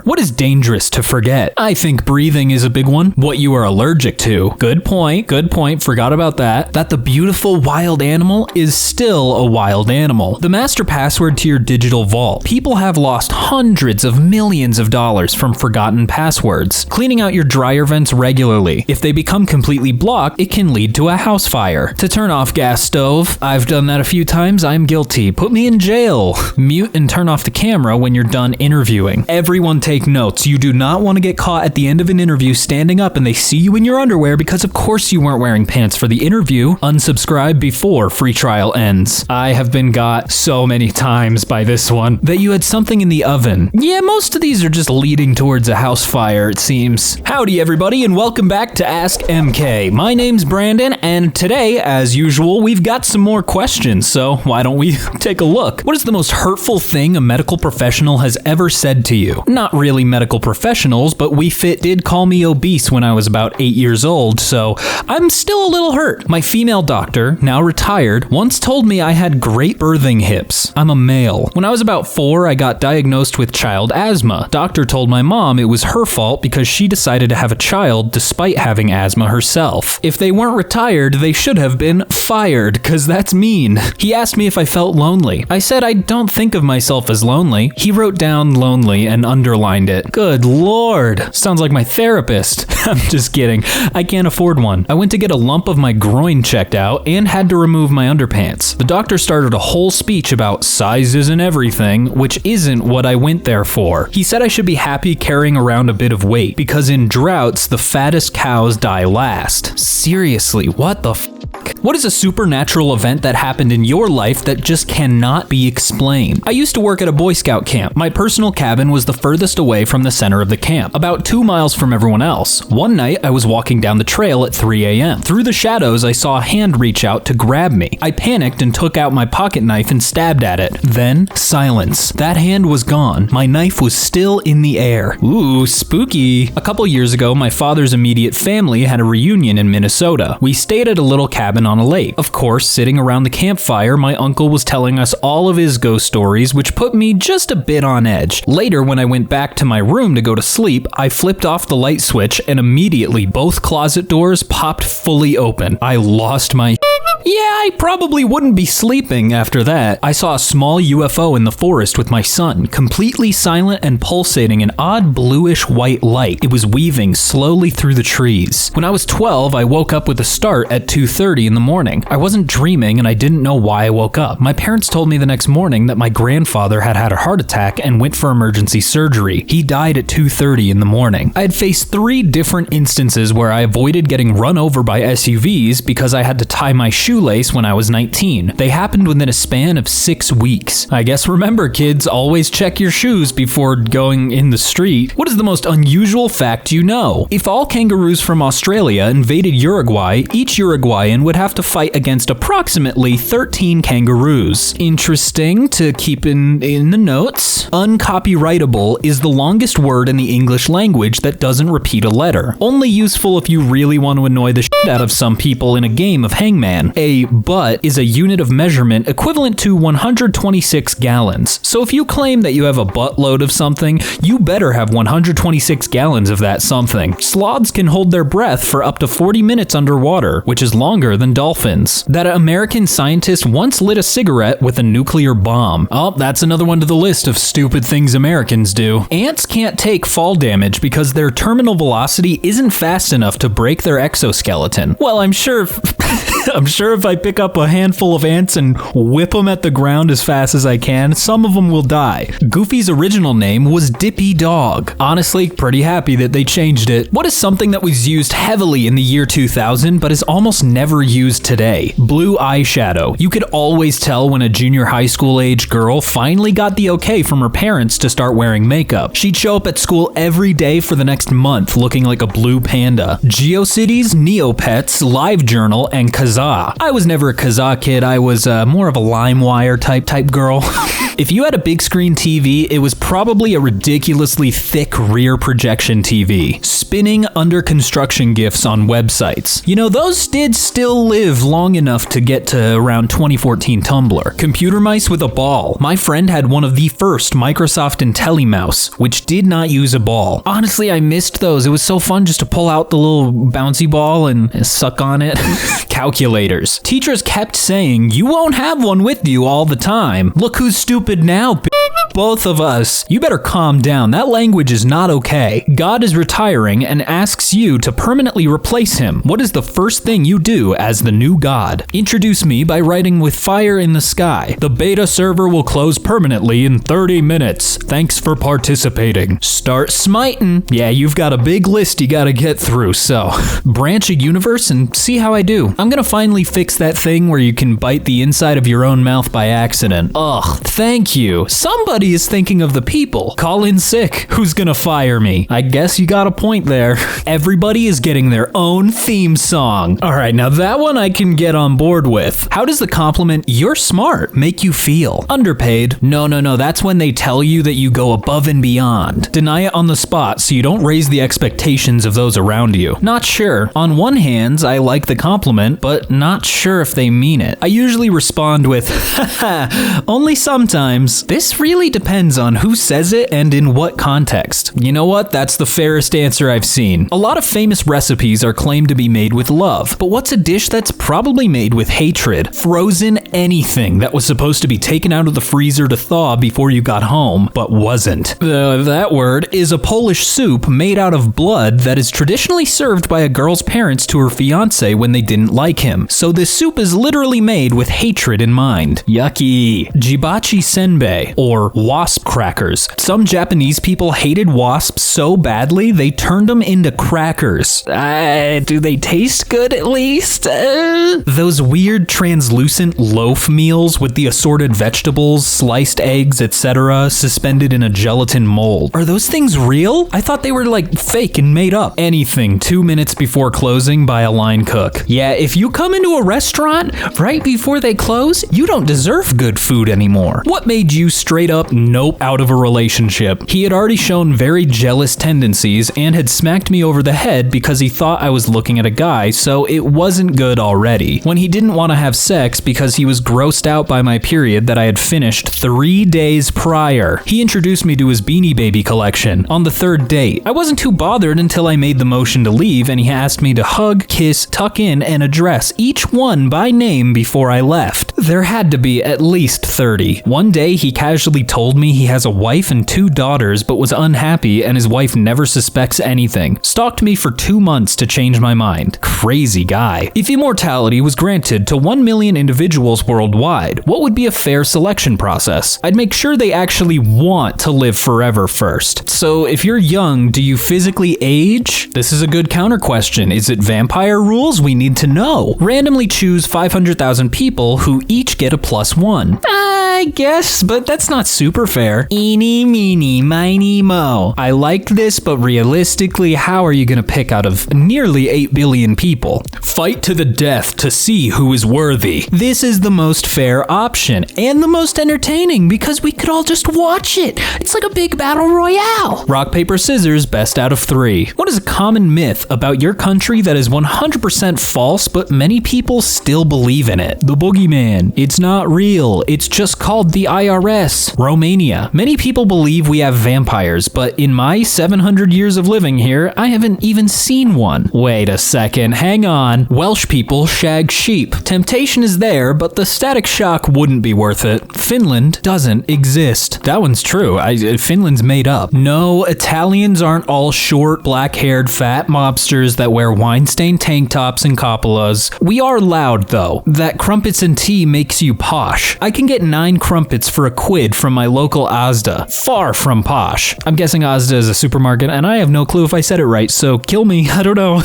What is dangerous to forget? I think breathing is a big one. What you are allergic to. Good point. Forgot about that. That the beautiful wild animal is still a wild animal. The master password to your digital vault. People have lost hundreds of millions of dollars from forgotten passwords. Cleaning out your dryer vents regularly. If they become completely blocked, it can lead to a house fire. To turn off gas stove. I've done that a few times. I'm guilty. Put me in jail. Mute and turn off the camera when you're done interviewing. Everyone take notes. You do not want to get caught at the end of an interview standing up and they see you in your underwear because of course you weren't wearing pants for the interview. Unsubscribe before free trial ends. I have been got so many times by this one. That you had something in the oven. Yeah, most of these are just leading towards a house fire, it seems. Howdy everybody and welcome back to Ask EmKay. My name's Brandon and today, as usual, we've got some more questions, so why don't we take a look? What is the most hurtful thing a medical professional has ever said to you? Not really medical professionals, but WeFit did call me obese when I was about 8 years old, so I'm still a little hurt. My female doctor, now retired, once told me I had great birthing hips. I'm a male. When I was about 4, I got diagnosed with child asthma. Doctor told my mom it was her fault because she decided to have a child despite having asthma herself. If they weren't retired, they should have been fired, cause that's mean. He asked me if I felt lonely. I said I don't think of myself as lonely. He wrote down lonely and underlined it. Good lord. Sounds like my therapist. I'm just kidding. I can't afford one. I went to get a lump of my groin checked out and had to remove my underpants. The doctor started a whole speech about sizes and everything, which isn't what I went there for. He said I should be happy carrying around a bit of weight because in droughts, the fattest cows die last. Seriously, what the f***? What is a supernatural event that happened in your life that just cannot be explained? I used to work at a Boy Scout camp. My personal cabin was the furthest away from the center of the camp, about 2 miles from everyone else. One night, I was walking down the trail at 3 a.m. Through the shadows, I saw a hand reach out to grab me. I panicked and took out my pocket knife and stabbed at it. Then, silence. That hand was gone. My knife was still in the air. Ooh, spooky. A couple years ago, my father's immediate family had a reunion in Minnesota. We stayed at a little cabin on a lake. Of course, sitting around the campfire, my uncle was telling us all of his ghost stories, which put me just a bit on edge. Later, when I went back to my room to go to sleep, I flipped off the light switch and immediately both closet doors popped fully open. I lost my Yeah, I probably wouldn't be sleeping after that. I saw a small UFO in the forest with my son, completely silent and pulsating an odd bluish white light. It was weaving slowly through the trees. When I was 12, I woke up with a start at 2:30 in the morning. I wasn't dreaming and I didn't know why I woke up. My parents told me the next morning that my grandfather had had a heart attack and went for emergency surgery. He died at 2:30 in the morning. I had faced 3 different instances where I avoided getting run over by SUVs because I had to tie my shoelace when I was 19. They happened within a span of 6 weeks. I guess remember kids, always check your shoes before going in the street. What is the most unusual fact you know? If all kangaroos from Australia invaded Uruguay, each Uruguayan would have to fight against approximately 13 kangaroos. Interesting to keep in the notes. Uncopyrightable is the longest word in the English language that doesn't repeat a letter. Only useful if you really want to annoy the shit out of some people in a game of hangman. A butt is a unit of measurement equivalent to 126 gallons. So if you claim that you have a buttload of something, you better have 126 gallons of that something. Sloths can hold their breath for up to 40 minutes underwater, which is longer than dolphins. That an American scientist once lit a cigarette with a nuclear bomb. Oh, that's another one to the list of stupid things Americans do. Ants can't take fall damage because their terminal velocity isn't fast enough to break their exoskeleton. Well, I'm sure if I pick up a handful of ants and whip them at the ground as fast as I can, some of them will die. Goofy's original name was Dippy Dog. Honestly, pretty happy that they changed it. What is something that was used heavily in the year 2000 but is almost never used today? Blue eyeshadow. You could always tell when a junior high school age girl finally got the okay from her parents to start wearing makeup. She'd show up at school every day for the next month looking like a blue panda. GeoCities, Neopets, LiveJournal, and Kazaa. I was never a Kazaa kid. I was more of a LimeWire type girl. If you had a big screen TV, it was probably a ridiculously thick rear projection TV. Spinning under construction GIFs on websites. You know, those did still will live long enough to get to around 2014 Tumblr. Computer mice with a ball. My friend had one of the first Microsoft IntelliMouse, which did not use a ball. Honestly, I missed those. It was so fun just to pull out the little bouncy ball and suck on it. Calculators. Teachers kept saying, you won't have one with you all the time. Look who's stupid now, both of us. You better calm down. That language is not okay. God is retiring and asks you to permanently replace him. What is the first thing you do as the new God? Introduce me by writing with fire in the sky. The beta server will close permanently in 30 minutes. Thanks for participating. Start smiting. Yeah, you've got a big list you gotta get through, so branch a universe and see how I do. I'm gonna finally fix that thing where you can bite the inside of your own mouth by accident. Ugh, thank you. Somebody is thinking of the people. Call in sick. Who's gonna fire me? I guess you got a point there. Everybody is getting their own theme song. Alright, now that one I can get on board with. How does the compliment, "you're smart," make you feel? Underpaid. No, that's when they tell you that you go above and beyond. Deny it on the spot so you don't raise the expectations of those around you. Not sure. On one hand, I like the compliment, but not sure if they mean it. I usually respond with, haha, only sometimes. This really depends on who says it and in what context. You know what? That's the fairest answer I've seen. A lot of famous recipes are claimed to be made with love, but what's a dish that's probably made with hatred? Frozen anything that was supposed to be taken out of the freezer to thaw before you got home, but wasn't. That word is a Polish soup made out of blood that is traditionally served by a girl's parents to her fiancé when they didn't like him. So this soup is literally made with hatred in mind. Yucky. Jibachi senbei, or wasp crackers. Some Japanese people hated wasps so badly they turned them into crackers. Do they taste good at least? Those weird translucent loaf meals with the assorted vegetables, sliced eggs, etc. suspended in a gelatin mold. Are those things real? I thought they were like fake and made up. Anything 2 minutes before closing by a line cook. Yeah, if you come into a restaurant right before they close, you don't deserve good food anymore. What made you straight up nope out of a relationship? He had already shown very jealous tendencies and had smacked me over the head because he thought I was looking at a guy, so it wasn't good already. When he didn't want to have sex because he was grossed out by my period that I had finished 3 days prior. He introduced me to his Beanie Baby collection on the third date. I wasn't too bothered until I made the motion to leave and he asked me to hug, kiss, tuck in, and address each one by name before I left. There had to be at least 30. One day he casually told me he has a wife and 2 daughters but was unhappy and his wife never suspects anything. Stalked me for 2 months to change my mind. Crazy guy. If immortality was granted to 1 million individuals worldwide, what would be a fair selection process? I'd make sure they actually want to live forever first. So if you're young, do you physically age? This is a good counter question. Is it vampire rules? We need to know. Randomly choose 500,000 people who each get a +1. I guess, but that's not super fair. Eeny, meeny, miny, mo. I like this, but realistically, how are you gonna pick out of nearly 8 billion people? Fight to the death to see who is worthy. This is the most fair option, and the most entertaining, because we could all just watch it. It's like a big battle royale. Rock, paper, scissors, best out of 3. What is a common myth about your country that is 100% false, but many people still believe in it? The boogeyman. It's not real. It's just called the IRS. Romania. Many people believe we have vampires, but in my 700 years of living here, I haven't even seen one. Wait a second, hang on. Welsh people shag sheep. Temptation is there, but the static shock wouldn't be worth it. Finland doesn't exist. That one's true. Finland's made up. No, Italians aren't all short, black-haired, fat mobsters that wear wine-stained tank tops and Coppolas. We are loud, though. That crumpets and tea makes you posh. I can get 9 crumpets for a quid from my local Asda. Far from posh. I'm guessing Asda is a supermarket, and I have no clue if I said it right, so kill me. I don't know.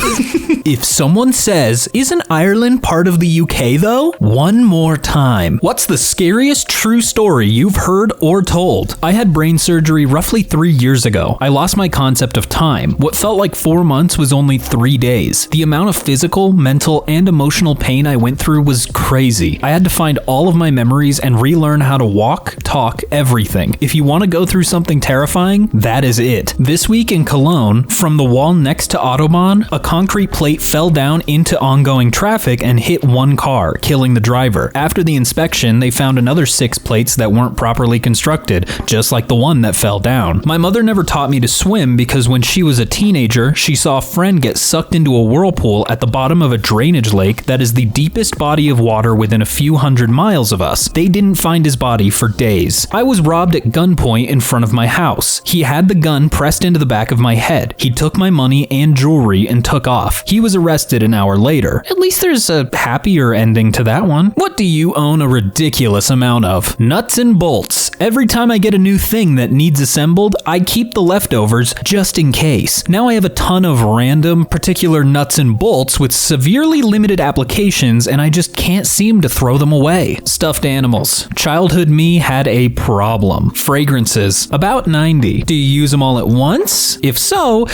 If someone says, isn't Ireland part of the UK though? One more time. What's the scariest true story you've heard or told? I had brain surgery roughly 3 years ago. I lost my concept of time. What felt like 4 months was only 3 days. The amount of physical, mental, and emotional pain I went through was crazy. I had to find all of my memories and relearn how to walk, talk, everything. If you want to go through something terrifying, that is it. This week in Cologne, from the wall next to Autobahn, a concrete plate fell down into ongoing traffic and hit one car, killing the driver. After the inspection, they found another 6 plates that weren't properly constructed, just like the one that fell down. My mother never taught me to swim because when she was a teenager, she saw a friend get sucked into a whirlpool at the bottom of a drainage lake that is the deepest body of water within a few hundred miles of us. They didn't find his body for days. I was robbed at gunpoint in front of my house. He had the gun pressed into the back of my head. He took my money and jewelry and took off. He was arrested an hour later. At least there's a happier ending to that one. What do you own a ridiculous amount of? Nuts and bolts. Every time I get a new thing that needs assembled, I keep the leftovers just in case. Now I have a ton of random, particular nuts and bolts with severely limited applications, and I just can't seem to throw them away. Stuffed animals. Childhood me had a problem. Fragrances. About 90. Do you use them all at once? If so,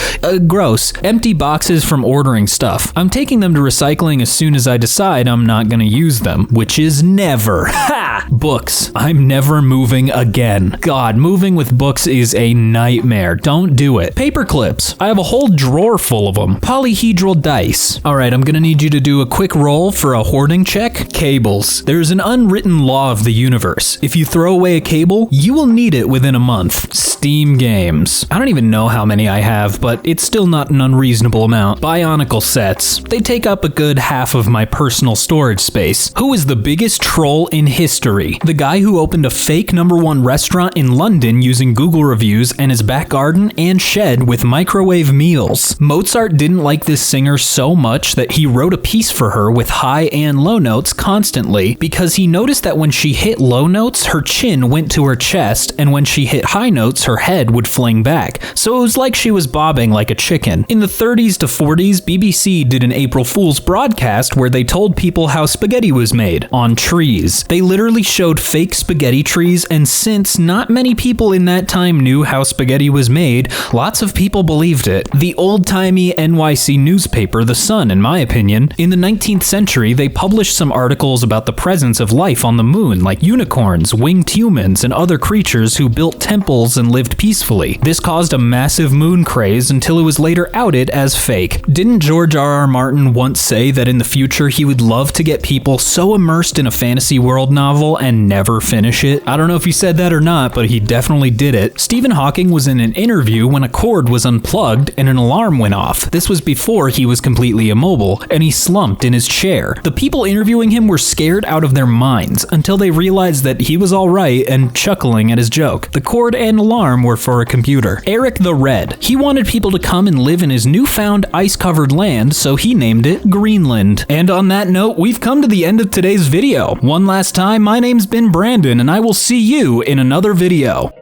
gross. Empty boxes from ordering stuff. I'm taking them to recycling as soon as I decide I'm not gonna use them, which is never. Ha! Books. I'm never moving again. God, moving with books is a nightmare. Don't do it. Paper clips. I have a whole drawer full of them. Polyhedral dice. Alright, I'm gonna need you to do a quick roll for a hoarding check. Cables. There's an unwritten law of the universe. If you throw away a cable, you will need it within a month. Steam games. I don't even know how many I have, but it's still not an unreasonable amount. Bionicle sets. They take up a good half of my personal storage space. Who is the biggest troll in history? The guy who opened a fake #1 restaurant in London using Google reviews and his back garden and shed with microwave meals. Mozart didn't like this singer so much that he wrote a piece for her with high and low notes constantly because he noticed that when she hit low notes, her chin went to her chest, and when she hit high notes, her head would fling back. So it was like she was bobbing like a chicken. In the 30s to 40s, BBC did an April Fool's broadcast where they told people how spaghetti was made on trees. They literally showed fake spaghetti trees, and since not many people in that time knew how spaghetti was made, lots of people believed it. The old-timey NYC newspaper, The Sun, in my opinion, in the 19th century, they published some articles about the presence of life on the moon, like unicorns, winged humans, and other creatures who built temples and lived peacefully. This caused a massive moon craze until it was later outed as fake. Didn't George R.R. Martin once say that in the future he would love to get people so immersed in a fantasy world novel and never finish it? I don't know if he said that or not, but he definitely did it. Stephen Hawking was in an interview when a cord was unplugged and an alarm went off. This was before he was completely immobile, and he slumped in his chair. The people interviewing him were scared out of their minds until they realized that he was alright and chuckling at his joke. The cord and alarm were for a computer. Eric the Red. He wanted people to come and live in his newfound ice-covered land, so he named it Greenland. And on that note, we've come to the end of today's video. One last time, my name's been Brandon, and I will see you in another video.